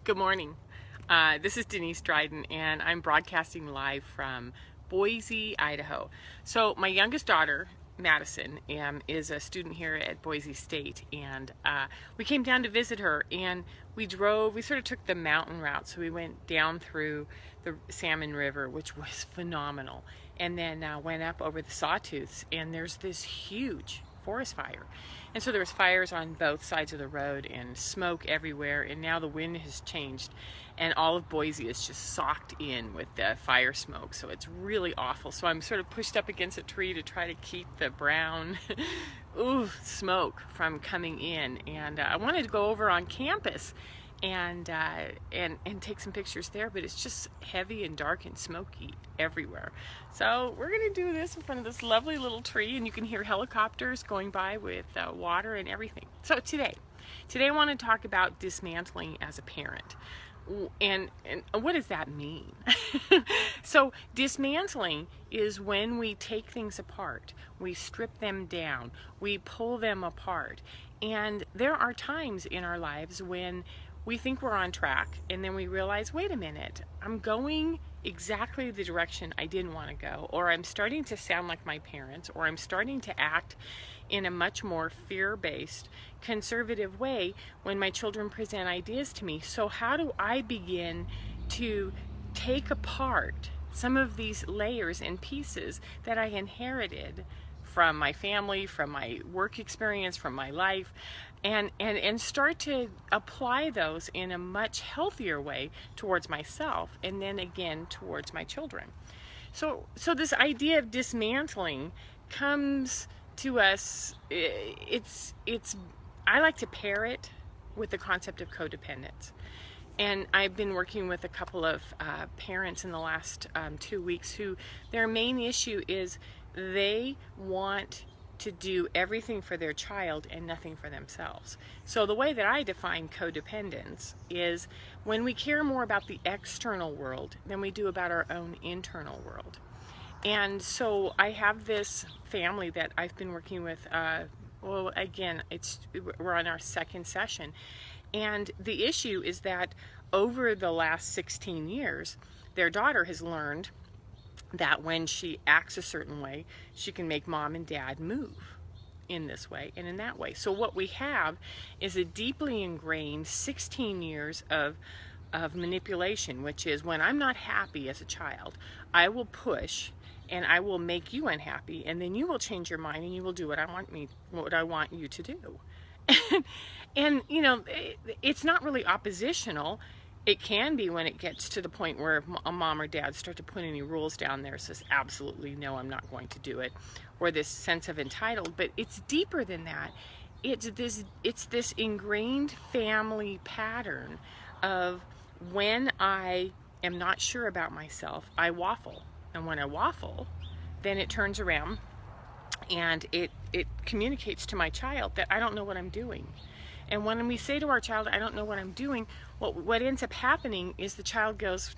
Good morning. This is Denise Dryden, and I'm broadcasting live from Boise, Idaho. So my youngest daughter, Madison, is a student here at Boise State, and we came down to visit her, and we sort of took the mountain route. So we went down through the Salmon River, which was phenomenal, and then went up over the Sawtooths, and there's this huge forest fire. And so there was fires on both sides of the road and smoke everywhere, and now the wind has changed and all of Boise is just socked in with the fire smoke, so it's really awful. So I'm sort of pushed up against a tree to try to keep the brown smoke from coming in, and I wanted to go over on campus and take some pictures there, but it's just heavy and dark and smoky everywhere. So we're gonna do this in front of this lovely little tree, and you can hear helicopters going by with water and everything. So today I want to talk about dismantling as a parent. And what does that mean? So dismantling is when we take things apart, we strip them down, we pull them apart. And there are times in our lives when we think we're on track, and then we realize, wait a minute, I'm going exactly the direction I didn't want to go, or I'm starting to sound like my parents, or I'm starting to act in a much more fear-based, conservative way when my children present ideas to me. So how do I begin to take apart some of these layers and pieces that I inherited from my family, from my work experience, from my life, and start to apply those in a much healthier way towards myself, and then again towards my children. So this idea of dismantling comes to us, I like to pair it with the concept of codependence. And I've been working with a couple of parents in the last 2 weeks who their main issue is they want to do everything for their child and nothing for themselves. So the way that I define codependence is when we care more about the external world than we do about our own internal world. And so I have this family that I've been working with, well, again, we're on our second session. And the issue is that over the last 16 years, their daughter has learned that when she acts a certain way, she can make mom and dad move in this way and in that way. So what we have is a deeply ingrained 16 years of manipulation, which is when I'm not happy as a child, I will push and I will make you unhappy, and then you will change your mind and you will do what I want you to do. And you know, it's not really oppositional. It can be when it gets to the point where a mom or dad start to put any rules down there, says absolutely no, I'm not going to do it, or this sense of entitled. But it's deeper than that. It's this ingrained family pattern of when I am not sure about myself, I waffle. And when I waffle, then it turns around and it communicates to my child that I don't know what I'm doing. And when we say to our child, I don't know what I'm doing, what ends up happening is the child goes,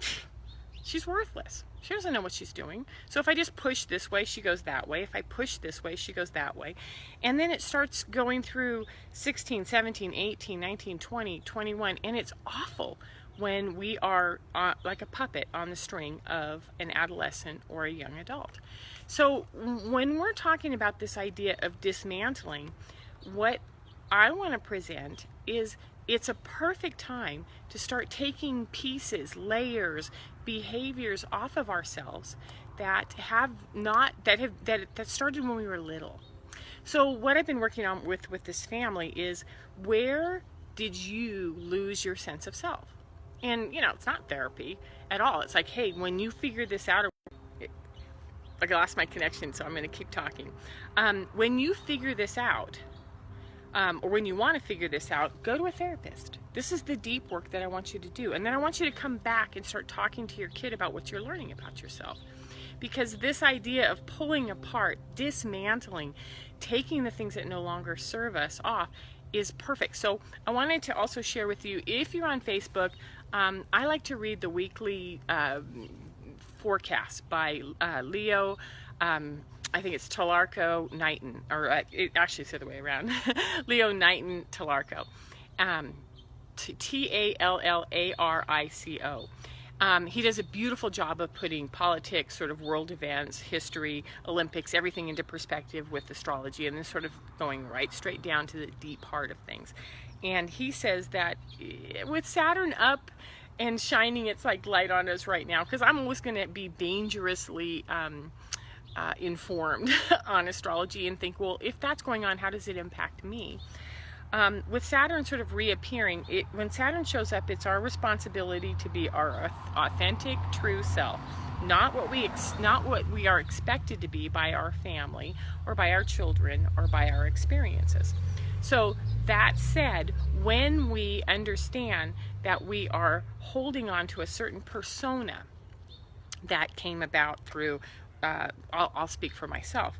she's worthless. She doesn't know what she's doing. So if I just push this way, she goes that way. If I push this way, she goes that way. And then it starts going through 16, 17, 18, 19, 20, 21, and it's awful when we are like a puppet on the string of an adolescent or a young adult. So when we're talking about this idea of dismantling, what I want to present is it's a perfect time to start taking pieces, layers, behaviors off of ourselves that started when we were little. So what I've been working on with this family is, where did you lose your sense of self? And you know, it's not therapy at all. It's like, hey, when you figure this out, I lost my connection, so I'm going to keep talking. When you figure this out, or when you want to figure this out, go to a therapist. This is the deep work that I want you to do. And then I want you to come back and start talking to your kid about what you're learning about yourself. Because this idea of pulling apart, dismantling, taking the things that no longer serve us off is perfect. So I wanted to also share with you, if you're on Facebook, I like to read the weekly forecast by Leo, I think it's Talarko Knighton, or it actually it's the other way around, Leo Knighton Talarko. Tallarico. He does a beautiful job of putting politics, sort of world events, history, Olympics, everything into perspective with astrology, and then sort of going right straight down to the deep heart of things. And he says that with Saturn up and shining its like light on us right now, because I'm always going to be dangerously informed on astrology and think, well, if that's going on, how does it impact me? With Saturn sort of reappearing, when Saturn shows up, it's our responsibility to be our authentic, true self, not what we are expected to be by our family or by our children or by our experiences. So that said, when we understand that we are holding on to a certain persona that came about through, I'll speak for myself,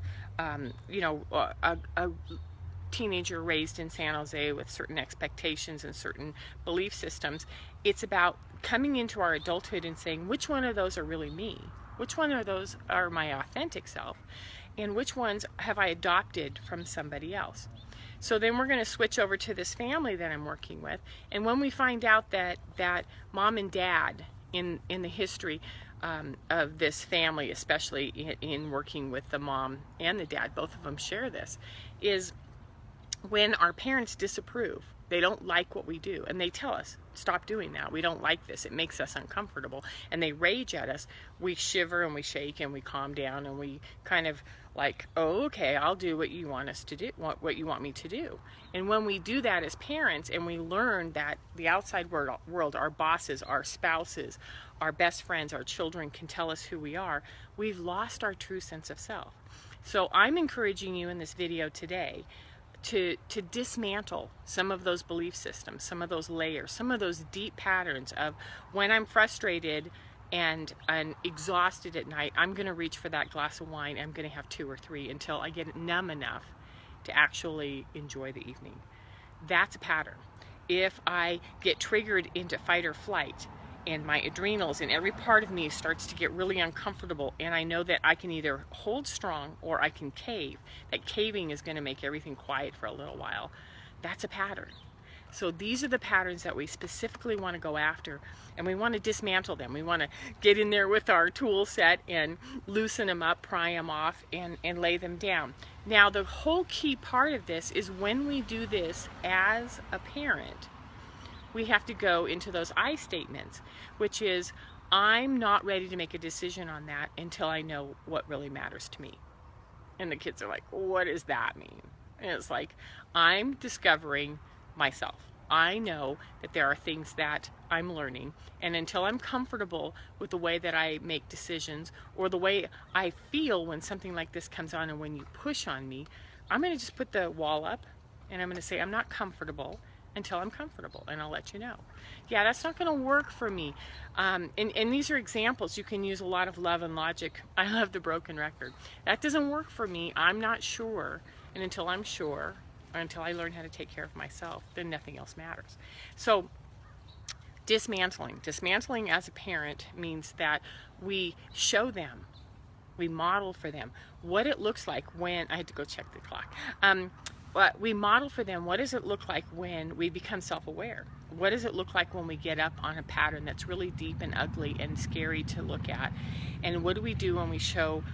you know, a teenager raised in San Jose with certain expectations and certain belief systems. It's about coming into our adulthood and saying, which one of those are really me? Which one of those are my authentic self? And which ones have I adopted from somebody else? So then we're going to switch over to this family that I'm working with. And when we find out that mom and dad in the history of this family, especially in working with the mom and the dad, both of them share this, is when our parents disapprove, they don't like what we do, and they tell us, stop doing that, we don't like this, it makes us uncomfortable, and they rage at us, we shiver and we shake and we calm down and we kind of like, oh, okay, I'll do what you want us to do, what you want me to do. And when we do that as parents and we learn that the outside world, our bosses, our spouses, our best friends, our children can tell us who we are, we've lost our true sense of self. So I'm encouraging you in this video today to dismantle some of those belief systems, some of those layers, some of those deep patterns of when I'm frustrated and exhausted at night, I'm going to reach for that glass of wine. I'm going to have 2 or 3 until I get numb enough to actually enjoy the evening. That's a pattern. If I get triggered into fight or flight and my adrenals and every part of me starts to get really uncomfortable, and I know that I can either hold strong or I can cave, that caving is going to make everything quiet for a little while, that's a pattern. So these are the patterns that we specifically want to go after, and we want to dismantle them. We want to get in there with our tool set and loosen them up, pry them off, and lay them down. Now, the whole key part of this is when we do this as a parent, we have to go into those I statements, which is, I'm not ready to make a decision on that until I know what really matters to me. And the kids are like, what does that mean? And it's like, I'm discovering myself. I know that there are things that I'm learning, and until I'm comfortable with the way that I make decisions or the way I feel when something like this comes on and when you push on me, I'm going to just put the wall up and I'm going to say, I'm not comfortable until I'm comfortable, and I'll let you know. Yeah, that's not going to work for me. And these are examples. You can use a lot of love and logic. I love the broken record. That doesn't work for me. I'm not sure, and until I'm sure, or until I learn how to take care of myself, then nothing else matters. So dismantling as a parent means that we show them, we model for them what it looks like when, I had to go check the clock, but we model for them, what does it look like when we become self-aware? What does it look like when we get up on a pattern that's really deep and ugly and scary to look at? And what do we do when we show,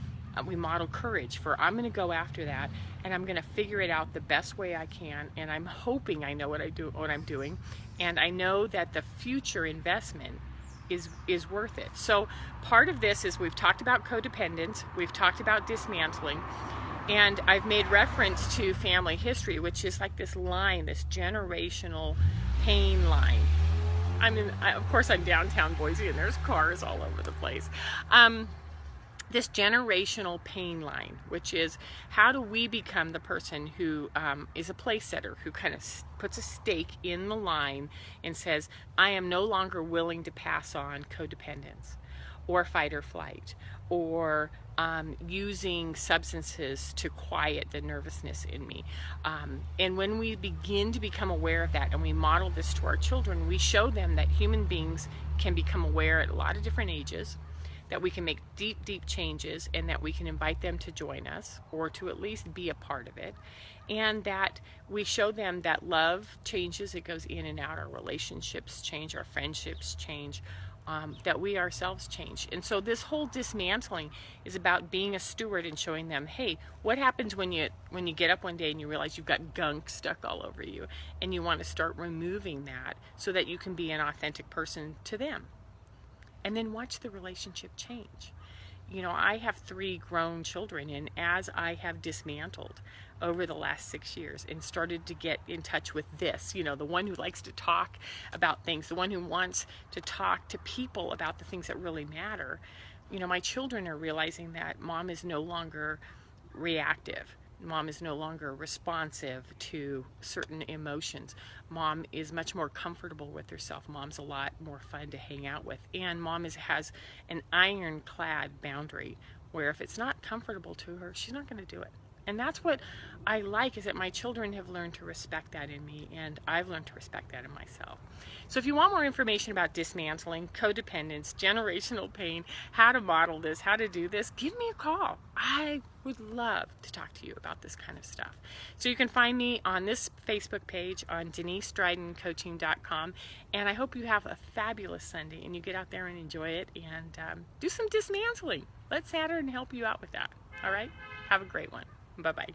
we model courage for, I'm going to go after that and I'm going to figure it out the best way I can, and I'm hoping I know what I'm doing, and I know that the future investment is worth it. So part of this is, we've talked about codependence, we've talked about dismantling, and I've made reference to family history, which is like this line, this generational pain line. I mean, of course I'm downtown Boise and there's cars all over the place. This generational pain line, which is, how do we become the person who is a place setter, who kind of puts a stake in the line and says, I am no longer willing to pass on codependence or fight or flight, or using substances to quiet the nervousness in me. And when we begin to become aware of that and we model this to our children, we show them that human beings can become aware at a lot of different ages, that we can make deep, deep changes, and that we can invite them to join us or to at least be a part of it, and that we show them that love changes, it goes in and out, our relationships change, our friendships change, that we ourselves change. And so this whole dismantling is about being a steward and showing them, hey, what happens when you get up one day and you realize you've got gunk stuck all over you, and you want to start removing that so that you can be an authentic person to them. And then watch the relationship change. You know, I have 3 grown children, and as I have dismantled over the last 6 years and started to get in touch with this, you know, the one who likes to talk about things, the one who wants to talk to people about the things that really matter, you know, my children are realizing that mom is no longer reactive. Mom is no longer responsive to certain emotions. Mom is much more comfortable with herself. Mom's a lot more fun to hang out with. And mom has an ironclad boundary where if it's not comfortable to her, she's not going to do it. And that's what I like, is that my children have learned to respect that in me, and I've learned to respect that in myself. So if you want more information about dismantling, codependence, generational pain, how to model this, how to do this, give me a call. I would love to talk to you about this kind of stuff. So you can find me on this Facebook page on DeniseStridenCoaching.com, and I hope you have a fabulous Sunday and you get out there and enjoy it, and do some dismantling. Let Saturn help you out with that. All right? Have a great one. Bye-bye.